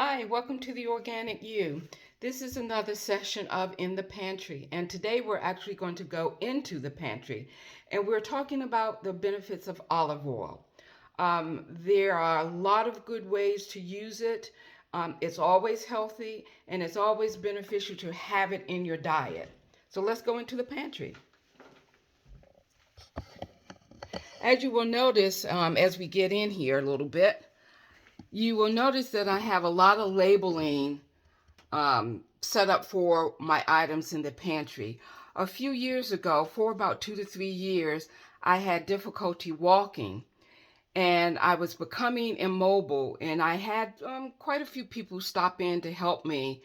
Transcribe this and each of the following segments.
Hi, welcome to the Organic You. This is another session of In the Pantry, and today we're actually going to go into the pantry and we're talking about the benefits of olive oil. There are a lot of good ways to use it. It's always healthy and it's always beneficial to have it in your diet. So let's go into the pantry. As you will notice, as we get in here a little bit, you will notice that I have a lot of labeling set up for my items in the pantry. A few years ago, for about 2 to 3 years, I had difficulty walking and I was becoming immobile, and I had quite a few people stop in to help me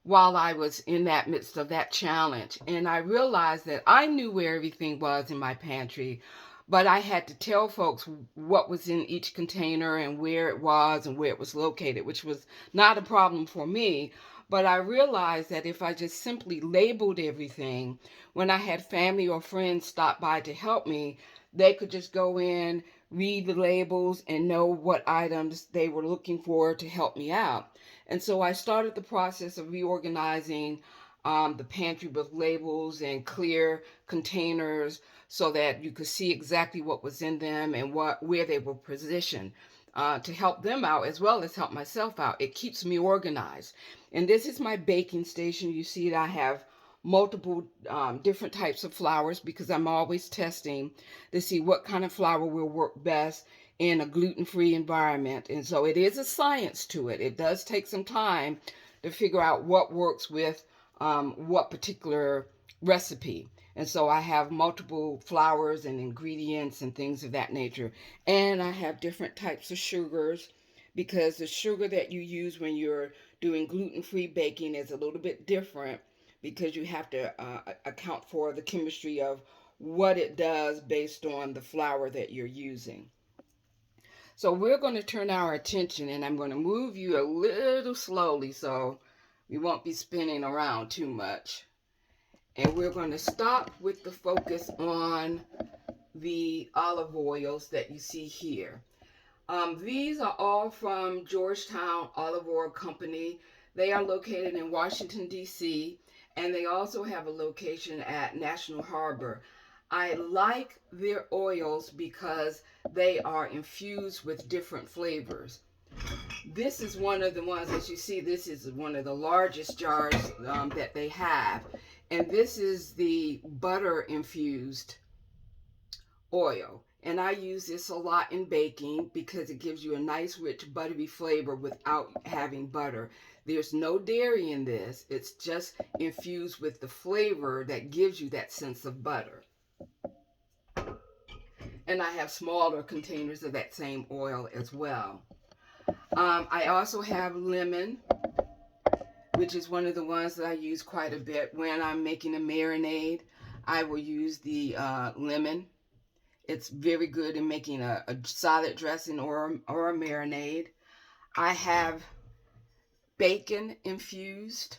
while I was in that midst of that challenge. And I realized that I knew where everything was in my pantry, but I had to tell folks what was in each container and where it was and where it was located, which was not a problem for me. But I realized that if I just simply labeled everything, when I had family or friends stop by to help me, they could just go in, read the labels, and know what items they were looking for to help me out. And so I started the process of reorganizing the pantry with labels and clear containers so that you could see exactly what was in them and where they were positioned, to help them out as well as help myself out. It keeps me organized. And this is my baking station. You see that I have multiple different types of flours because I'm always testing to see what kind of flour will work best in a gluten-free environment. And so it is a science to it. It does take some time to figure out what works with what particular recipe. And so I have multiple flours and ingredients and things of that nature. And I have different types of sugars because the sugar that you use when you're doing gluten-free baking is a little bit different because you have to account for the chemistry of what it does based on the flour that you're using. So we're going to turn our attention, and I'm going to move you a little slowly so we won't be spinning around too much. And we're going to stop with the focus on the olive oils that you see here. These are all from Georgetown Olive Oil Company. They are located in Washington, D.C., and they also have a location at National Harbor. I like their oils because they are infused with different flavors. This is one of the ones, as you see, this is one of the largest jars that they have. And this is the butter infused oil. And I use this a lot in baking because it gives you a nice rich buttery flavor without having butter. There's no dairy in this. It's just infused with the flavor that gives you that sense of butter. And I have smaller containers of that same oil as well. I also have lemon, which is one of the ones that I use quite a bit. When I'm making a marinade, I will use the lemon. It's very good in making a salad dressing or a marinade. I have bacon infused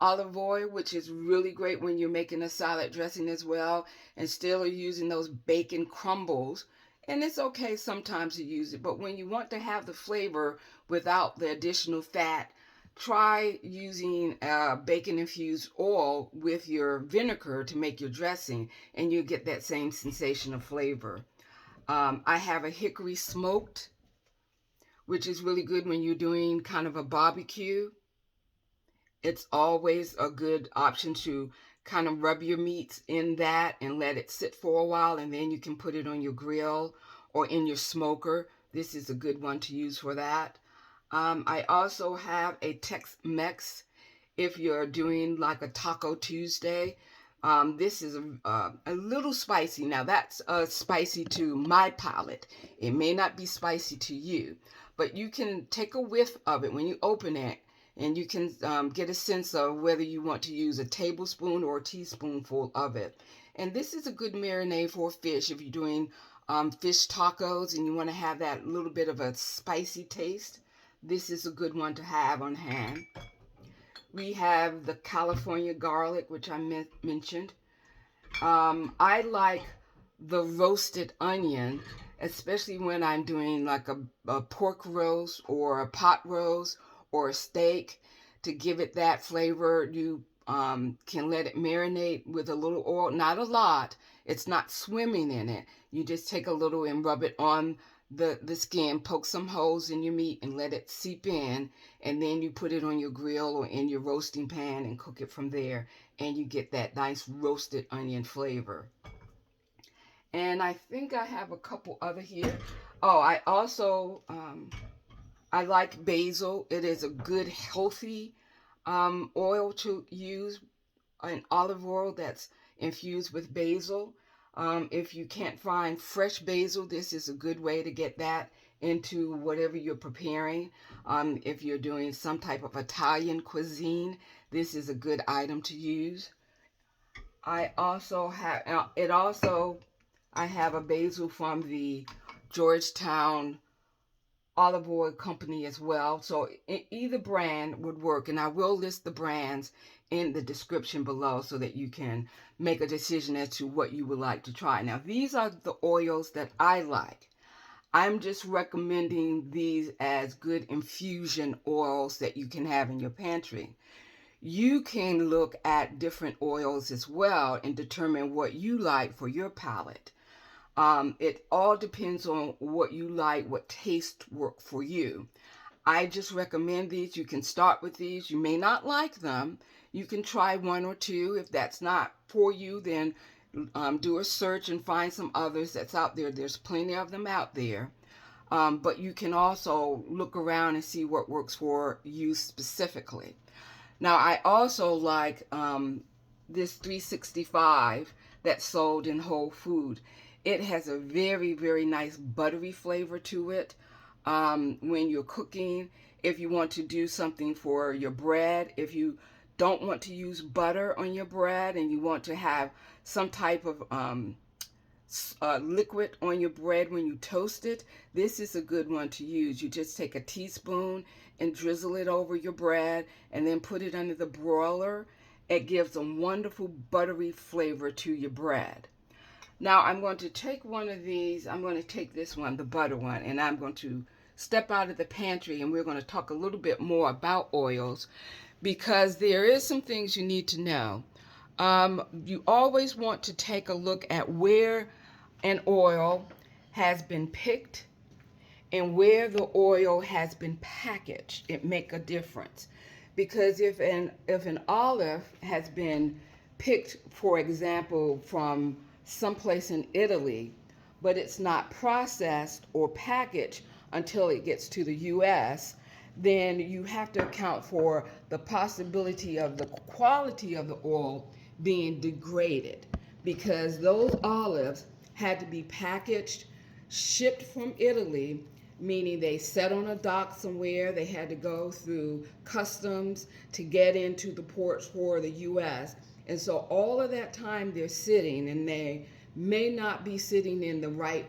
olive oil, which is really great when you're making a salad dressing as well, and still are using those bacon crumbles. And it's okay sometimes to use it, but when you want to have the flavor without the additional fat, try using bacon infused oil with your vinegar to make your dressing, and you get that same sensation of flavor. I have a hickory smoked, which is really good when you're doing kind of a barbecue. It's always a good option to kind of rub your meats in that and let it sit for a while, and then you can put it on your grill or in your smoker. This is a good one to use for that. I also have a Tex-Mex if you're doing like a Taco Tuesday. This is a little spicy. Now that's spicy to my palate. It may not be spicy to you, but you can take a whiff of it when you open it, and you can get a sense of whether you want to use a tablespoon or a teaspoonful of it. And this is a good marinade for fish if you're doing fish tacos and you want to have that little bit of a spicy taste. This is a good one to have on hand. We have the California garlic, which I mentioned. I like the roasted onion, especially when I'm doing like a pork roast or a pot roast or a steak to give it that flavor. You can let it marinate with a little oil, not a lot. It's not swimming in it. You just take a little and rub it on the skin, poke some holes in your meat and let it seep in, and then you put it on your grill or in your roasting pan and cook it from there, and you get that nice roasted onion flavor. And I think I have a couple other here. Oh, I also I like basil. It is a good healthy oil to use, an olive oil that's infused with basil. If you can't find fresh basil, this is a good way to get that into whatever you're preparing. If you're doing some type of Italian cuisine, this is a good item to use. I also have I have a basil from the Georgetown olive oil company as well. So either brand would work, and I will list the brands in the description below so that you can make a decision as to what you would like to try. Now, these are the oils that I like. I'm just recommending these as good infusion oils that you can have in your pantry. You can look at different oils as well and determine what you like for your palate. It all depends on what you like, what taste work for you. I just recommend these. You can start with these. You may not like them. You can try one or two. If that's not for you, then do a search and find some others that's out there. There's plenty of them out there. But you can also look around and see what works for you specifically. Now, I also like this 365 that's sold in WholeFoods. It has a very, very nice buttery flavor to it. When you're cooking, if you want to do something for your bread, if you don't want to use butter on your bread and you want to have some type of liquid on your bread when you toast it, this is a good one to use. You just take a teaspoon and drizzle it over your bread and then put it under the broiler. It gives a wonderful buttery flavor to your bread. Now I'm going to take one of these. I'm going to take this one, the butter one, and I'm going to step out of the pantry and we're going to talk a little bit more about oils, because there is some things you need to know. You always want to take a look at where an oil has been picked and where the oil has been packaged. It make a difference, because if an olive has been picked, for example, from someplace in Italy, but it's not processed or packaged until it gets to the U.S., then you have to account for the possibility of the quality of the oil being degraded, because those olives had to be packaged, shipped from Italy, meaning they sat on a dock somewhere. They had to go through customs to get into the ports for the U.S. And so all of that time they're sitting, and they may not be sitting in the right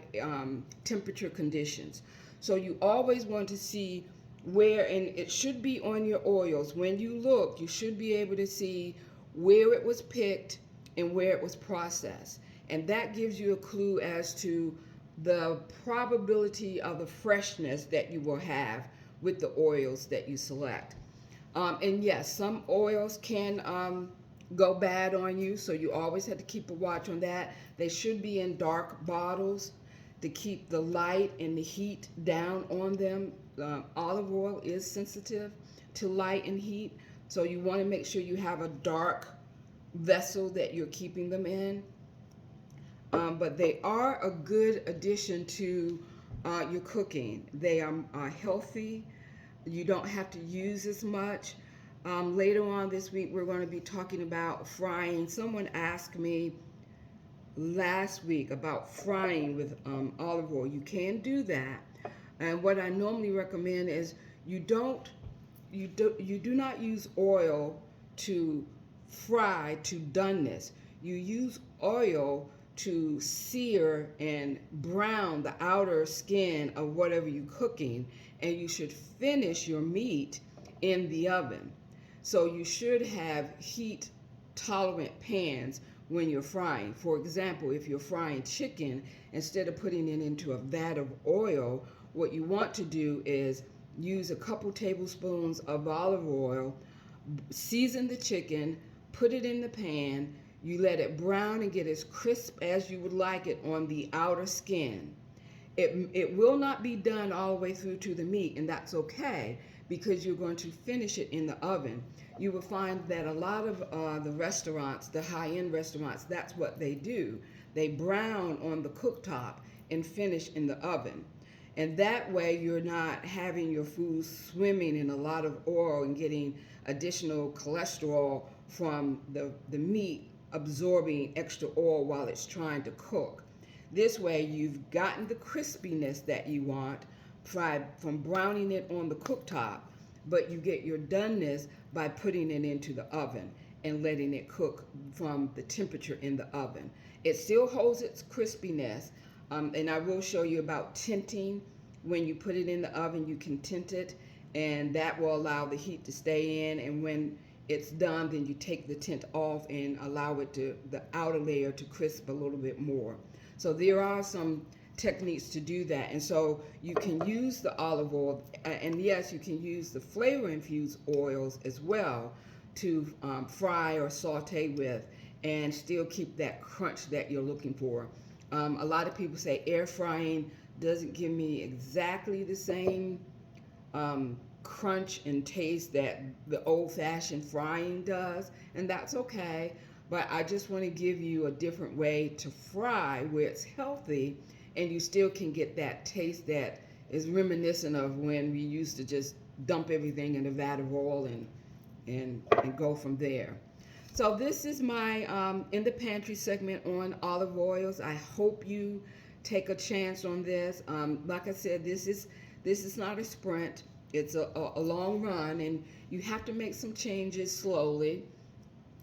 temperature conditions. So you always want to see where, and it should be on your oils. When you look, you should be able to see where it was picked and where it was processed. And that gives you a clue as to the probability of the freshness that you will have with the oils that you select. And yes, some oils can go bad on you, so you always have to keep a watch on that. They should be in dark bottles to keep the light and the heat down on them. Olive oil is sensitive to light and heat, so you want to make sure you have a dark vessel that you're keeping them in. But they are a good addition to your cooking. They are healthy. You don't have to use as much. Later on this week, we're going to be talking about frying. Someone asked me last week about frying with olive oil. You can do that. And what I normally recommend is you do not use oil to fry to doneness. You use oil to sear and brown the outer skin of whatever you're cooking, and you should finish your meat in the oven. So you should have heat tolerant pans when you're frying. For example, if you're frying chicken, instead of putting it into a vat of oil, what you want to do is use a couple tablespoons of olive oil, season the chicken, put it in the pan. You let it brown and get as crisp as you would like it on the outer skin. It will not be done all the way through to the meat, and that's okay because you're going to finish it in the oven. You will find that a lot of the restaurants, the high-end restaurants, that's what they do. They brown on the cooktop and finish in the oven. And that way you're not having your food swimming in a lot of oil and getting additional cholesterol from the meat absorbing extra oil while it's trying to cook. This way you've gotten the crispiness that you want from browning it on the cooktop, but you get your doneness by putting it into the oven and letting it cook from the temperature in the oven. It still holds its crispiness, and I will show you about tinting. When you put it in the oven, you can tint it, and that will allow the heat to stay in, and when it's done, then you take the tint off and allow it to, the outer layer to crisp a little bit more. So there are some techniques to do that. And so you can use the olive oil, and yes, you can use the flavor infused oils as well to fry or saute with and still keep that crunch that you're looking for. A lot of people say air frying doesn't give me exactly the same crunch and taste that the old-fashioned frying does, and that's okay. But I just want to give you a different way to fry where it's healthy and you still can get that taste that is reminiscent of when we used to just dump everything in a vat of oil and go from there. So this is my in the pantry segment on olive oils. I hope you take a chance on this. Like I said, this is not a sprint. It's a long run, and you have to make some changes slowly.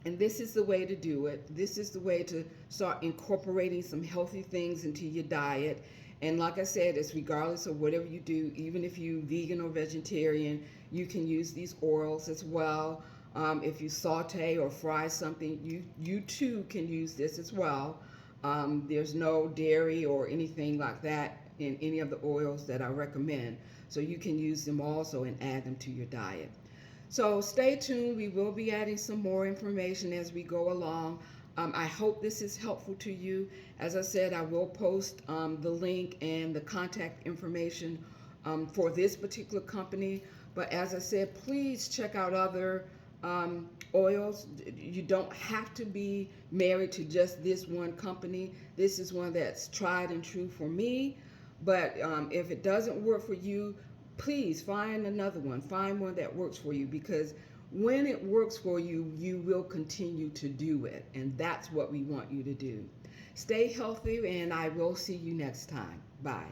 And this is the way to do it. This is the way to start incorporating some healthy things into your diet. And like I said, it's regardless of whatever you do, even if you're vegan or vegetarian, you can use these oils as well. If you saute or fry something, you too can use this as well. There's no dairy or anything like that in any of the oils that I recommend. So you can use them also and add them to your diet. So stay tuned. We will be adding some more information as we go along. I hope this is helpful to you. As I said, I will post the link and the contact information for this particular company. But as I said, please check out other oils. You don't have to be married to just this one company. This is one that's tried and true for me. But if it doesn't work for you, please find another one. Find one that works for you, because when it works for you, you will continue to do it. And that's what we want you to do. Stay healthy, and I will see you next time. Bye.